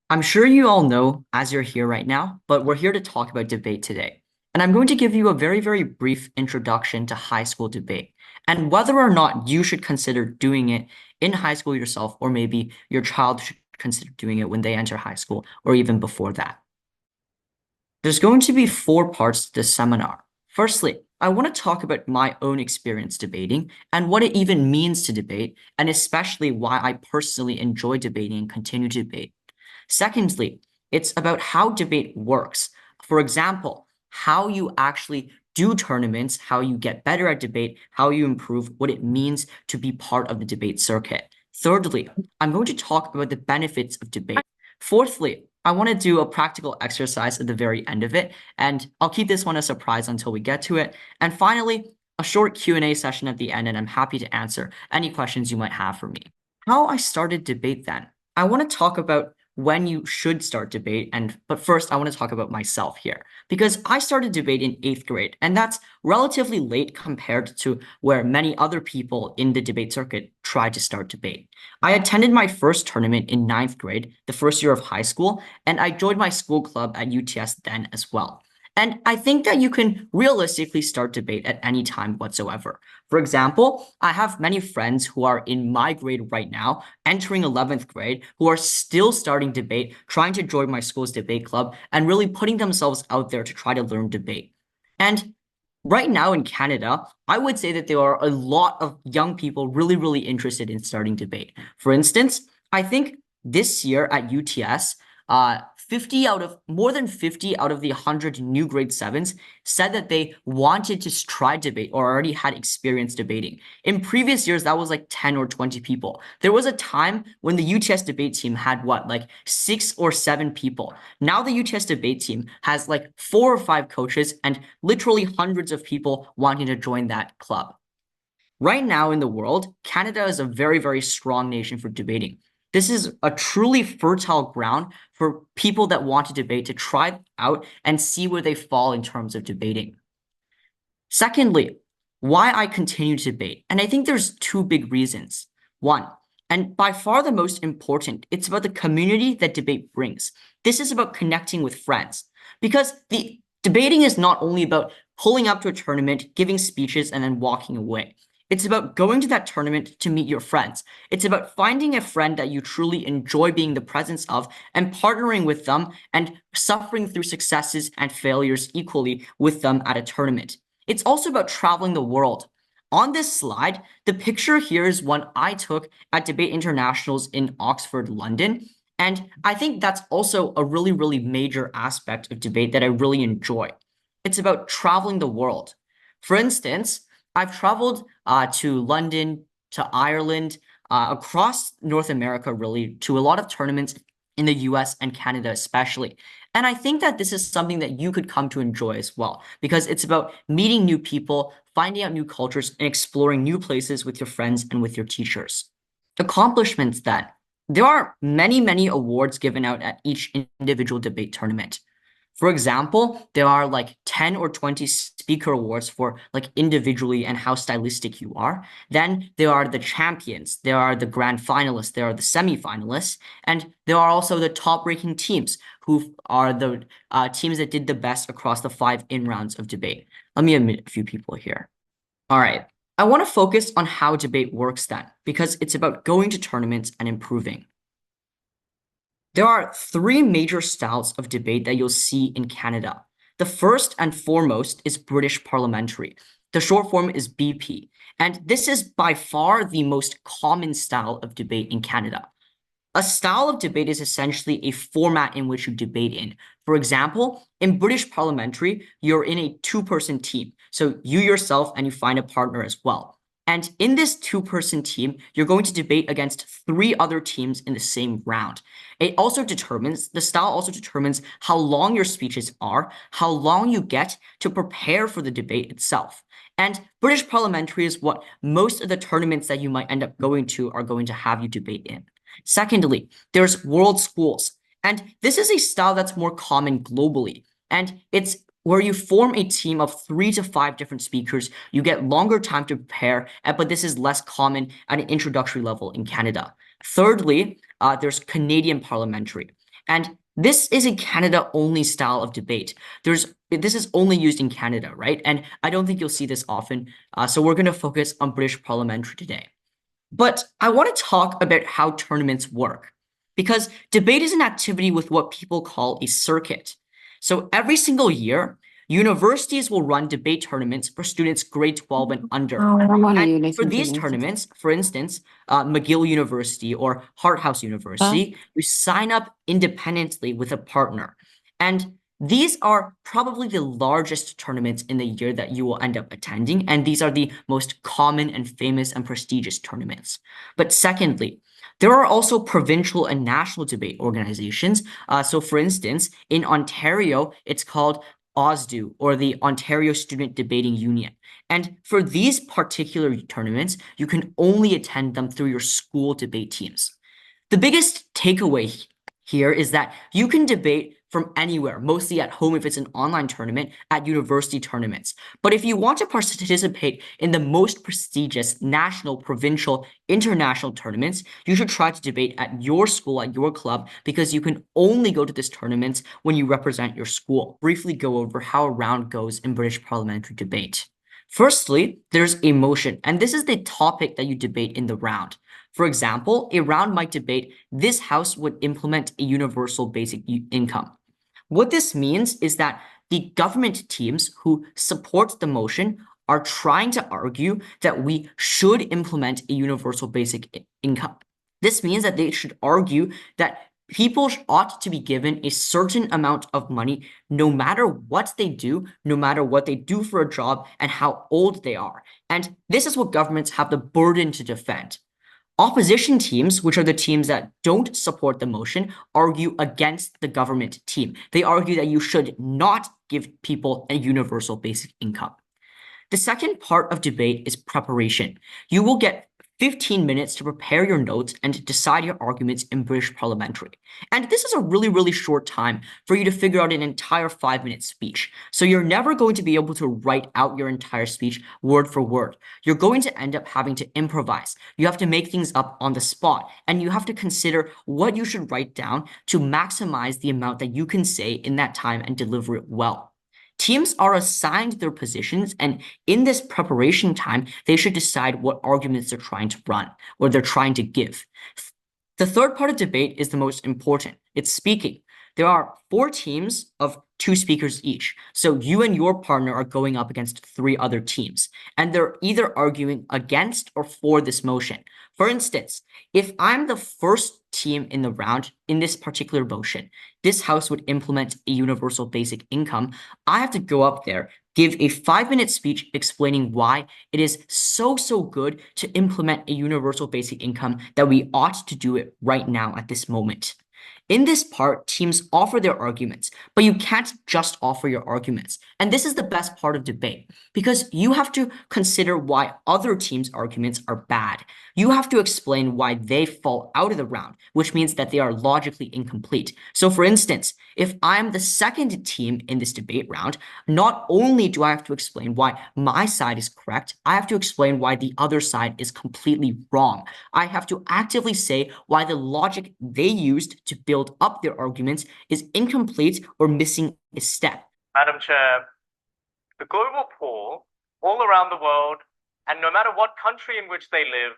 I'm sure you all know as you're here right now, but we're here to talk about debate today. And I'm going to give you a very, very brief introduction to high school debate and whether or not you should consider doing it in high school yourself, or maybe your child should consider doing it when they enter high school or even before that. There's going to be four parts to this seminar. Firstly, I want to talk about my own experience debating and what it even means to debate, and especially why I personally enjoy debating and continue to debate. Secondly, it's about how debate works. For example, how you actually do tournaments, how you get better at debate, how you improve, what it means to be part of the debate circuit. Thirdly, I'm going to talk about the benefits of debate. Fourthly, I want to do a practical exercise at the very end of it, and I'll keep this one a surprise until we get to it. And finally, a short Q&A session at the end, and I'm happy to answer any questions you might have for me. How I started debate then. I want to talk about when you should start debate, but first I want to talk about myself here because I started debate in 8th grade, and that's relatively late compared to where many other people in the debate circuit tried to start debate. I attended my first tournament in 9th grade, the first year of high school, and I joined my school club at UTS then as well. And I think that you can realistically start debate at any time whatsoever. For example, I have many friends who are in my grade right now, entering 11th grade, who are still starting debate, trying to join my school's debate club, and really putting themselves out there to try to learn debate. And right now in Canada, I would say that there are a lot of young people really, really interested in starting debate. For instance, I think this year at UTS, more than 50 out of the 100 new grade 7s said that they wanted to try debate or already had experience debating. In previous years, that was like 10 or 20 people. There was a time when the UTS debate team had like 6 or 7 people. Now the UTS debate team has like 4 or 5 coaches and literally hundreds of people wanting to join that club. Right now in the world, Canada is a very, very strong nation for debating. This is a truly fertile ground for people that want to debate to try out and see where they fall in terms of debating. Secondly, why I continue to debate. And I think there's two big reasons. One, and by far the most important, it's about the community that debate brings. This is about connecting with friends because the debating is not only about pulling up to a tournament, giving speeches, and then walking away. It's about going to that tournament to meet your friends. It's about finding a friend that you truly enjoy being the presence of and partnering with them and suffering through successes and failures equally with them at a tournament. It's also about traveling the world. On this slide, the picture here is one I took at Debate Internationals in Oxford, London. And I think that's also a really, really major aspect of debate that I really enjoy. It's about traveling the world. For instance, I've traveled to London, to Ireland, across North America, really, to a lot of tournaments in the US and Canada, especially. And I think that this is something that you could come to enjoy as well, because it's about meeting new people, finding out new cultures, and exploring new places with your friends and with your teachers. Accomplishments then. There are many, many awards given out at each individual debate tournament. For example, there are like 10 or 20 speaker awards for like individually and how stylistic you are. Then there are the champions, there are the grand finalists, there are the semi-finalists, and there are also the top-ranking teams who are the teams that did the best across the 5 in-rounds of debate. Let me admit a few people here. All right. I want to focus on how debate works then, because it's about going to tournaments and improving. There are 3 major styles of debate that you'll see in Canada. The first and foremost is British Parliamentary. The short form is BP, and this is by far the most common style of debate in Canada. A style of debate is essentially a format in which you debate in. For example, in British Parliamentary, you're in a 2-person team. So you yourself and you find a partner as well. And in this 2-person team, you're going to debate against 3 other teams in the same round. The style also determines how long your speeches are, how long you get to prepare for the debate itself. And British Parliamentary is what most of the tournaments that you might end up going to are going to have you debate in. Secondly, there's World Schools. And this is a style that's more common globally. And it's where you form a team of 3 to 5 different speakers. You get longer time to prepare, but this is less common at an introductory level in Canada. Thirdly, there's Canadian Parliamentary. And this is a Canada-only style of debate. This is only used in Canada, right? And I don't think you'll see this often. So we're going to focus on British Parliamentary today. But I want to talk about how tournaments work, because debate is an activity with what people call a circuit. So every single year, universities will run debate tournaments for students grade 12 and under. And for these tournaments, for instance, McGill University or Harthouse University, you sign up independently with a partner. And these are probably the largest tournaments in the year that you will end up attending, and these are the most common and famous and prestigious tournaments. But secondly, there are also provincial and national debate organizations. So for instance, in Ontario, it's called OSDU, or the Ontario Student Debating Union. And for these particular tournaments, you can only attend them through your school debate teams. The biggest takeaway here is that you can debate from anywhere, mostly at home if it's an online tournament, at university tournaments. But if you want to participate in the most prestigious national, provincial, international tournaments, you should try to debate at your school, at your club, because you can only go to these tournaments when you represent your school. Briefly go over how a round goes in British parliamentary debate. Firstly, there's a motion, and this is the topic that you debate in the round. For example, a round might debate, this House would implement a universal basic income. What this means is that the government teams who support the motion are trying to argue that we should implement a universal basic income. This means that they should argue that people ought to be given a certain amount of money no matter what they do, no matter what they do for a job, and how old they are. And this is what governments have the burden to defend. Opposition teams, which are the teams that don't support the motion, argue against the government team. They argue that you should not give people a universal basic income. The second part of debate is preparation. You will get 15 minutes to prepare your notes and decide your arguments in British parliamentary. And this is a really, really short time for you to figure out an entire 5-minute speech. So you're never going to be able to write out your entire speech word for word. You're going to end up having to improvise. You have to make things up on the spot, and you have to consider what you should write down to maximize the amount that you can say in that time and deliver it well. Teams are assigned their positions, and in this preparation time, they should decide what arguments they're trying to run or they're trying to give. The third part of debate is the most important. It's speaking. There are 4 teams of 2 speakers each. So you and your partner are going up against 3 other teams, and they're either arguing against or for this motion. For instance, if I'm the first team in the round in this particular motion, this House would implement a universal basic income. I have to go up there, give a 5-minute speech explaining why it is so good to implement a universal basic income, that we ought to do it right now at this moment. In this part, teams offer their arguments, but you can't just offer your arguments. And this is the best part of debate, because you have to consider why other teams' arguments are bad. You have to explain why they fall out of the round, which means that they are logically incomplete. So for instance, if I'm the second team in this debate round, not only do I have to explain why my side is correct, I have to explain why the other side is completely wrong. I have to actively say why the logic they used to build up their arguments is incomplete or missing a step. Madam Chair, the global poor all around the world, and no matter what country in which they live,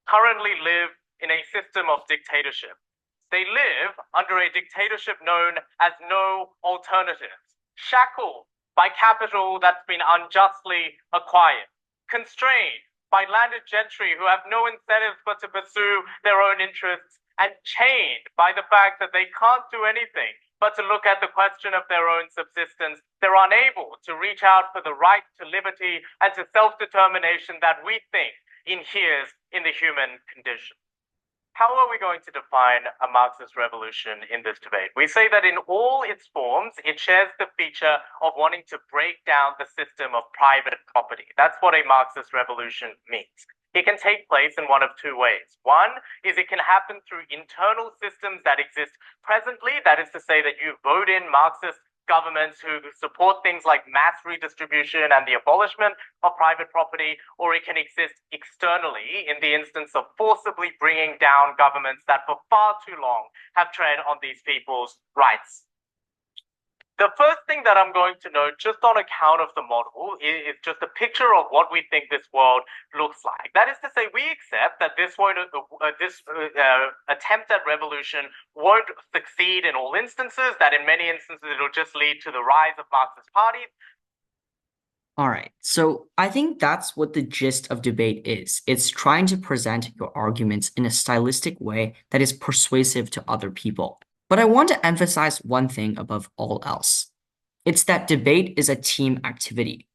currently live in a system of dictatorship. They live under a dictatorship known as no alternatives, shackled by capital that's been unjustly acquired, constrained by landed gentry who have no incentives but to pursue their own interests, and chained by the fact that they can't do anything but to look at the question of their own subsistence. They're unable to reach out for the right to liberty and to self-determination that we think inheres in the human condition. How are we going to define a Marxist revolution in this debate? We say that in all its forms, it shares the feature of wanting to break down the system of private property. That's what a Marxist revolution means. It can take place in one of 2 ways. One is it can happen through internal systems that exist presently. That is to say that you vote in Marxist governments who support things like mass redistribution and the abolishment of private property, or it can exist externally in the instance of forcibly bringing down governments that for far too long have tread on these people's rights. The first thing that I'm going to note, just on account of the model, is just a picture of what we think this world looks like. That is to say, we accept that this attempt at revolution won't succeed in all instances, that in many instances it'll just lead to the rise of Marxist parties. All right, so I think that's what the gist of debate is. It's trying to present your arguments in a stylistic way that is persuasive to other people. But I want to emphasize one thing above all else. It's that debate is a team activity.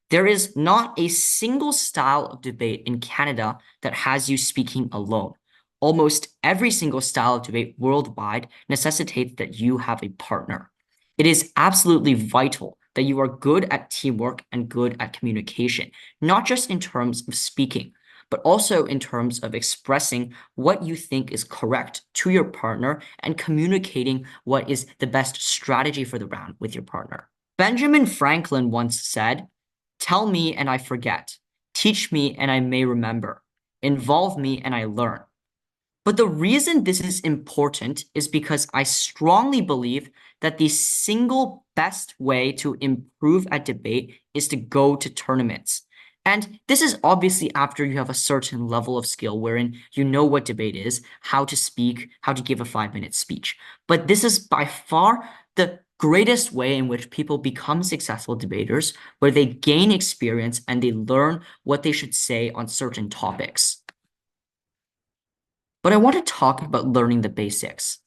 There is not a single style of debate in Canada that has you speaking alone. Almost every single style of debate worldwide necessitates that you have a partner. It is absolutely vital that you are good at teamwork and good at communication, not just in terms of speaking, but also in terms of expressing what you think is correct to your partner and communicating what is the best strategy for the round with your partner. Benjamin Franklin once said, "Tell me and I forget. Teach me and I may remember. Involve me and I learn." But the reason this is important is because I strongly believe that the single best way to improve at debate is to go to tournaments. And this is obviously after you have a certain level of skill wherein you know what debate is, how to speak, how to give a 5-minute speech. But this is by far the greatest way in which people become successful debaters, where they gain experience and they learn what they should say on certain topics. But I want to talk about learning the basics.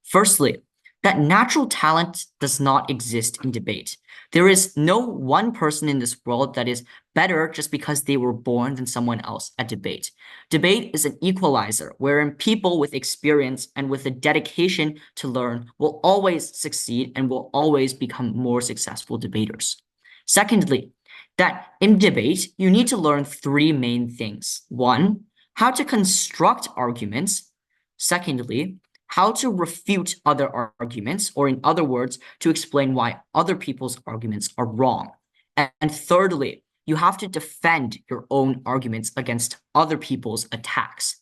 Firstly, that natural talent does not exist in debate. There is no one person in this world that is better just because they were born than someone else at debate. Debate is an equalizer wherein people with experience and with the dedication to learn will always succeed and will always become more successful debaters. Secondly, that in debate, you need to learn three main things. One, how to construct arguments. Secondly, how to refute other arguments, or in other words, to explain why other people's arguments are wrong. And thirdly, you have to defend your own arguments against other people's attacks.